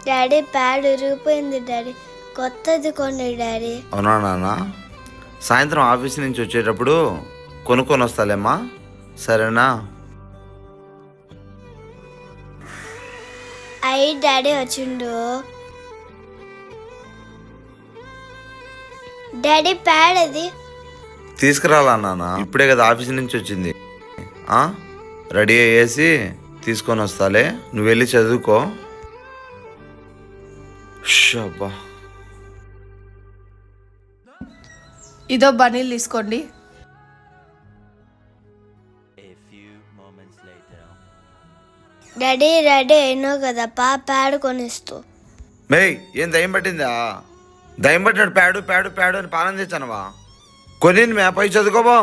Daddy pad విరిగిపోయింది daddy, కొత్తది కొన్ని డాడీ. అవునా నాన్న, సాయంత్రం ఆఫీస్ నుంచి వచ్చేటప్పుడు కొనుక్కొని వస్తాలేమ్మా, సరేనా? అయ్యి డాడీ వచ్చిండు. డాడీ ప్యాడ్ అది తీసుకురాలా నాన్న, ఇప్పుడే కదా ఆఫీస్ నుంచి వచ్చింది. రెడీ అయ్యేసి తీసుకొని వస్తాలే, నువ్వు వెళ్ళి చదువుకో. షబ్బా, ఇదో బనీలు తీసుకోండి. డాడీ రెడీ అయినావు కదా, ప్యాడ్ కొనిస్తూ. మేయ్, ఏం దయ్యం పట్టిందా? దయ్యం పట్టినాడు ప్యాడు ప్యాడు ప్యాడు అని పాలన తెచ్చానవా? కొన్ని మే పై చదువుకోబో.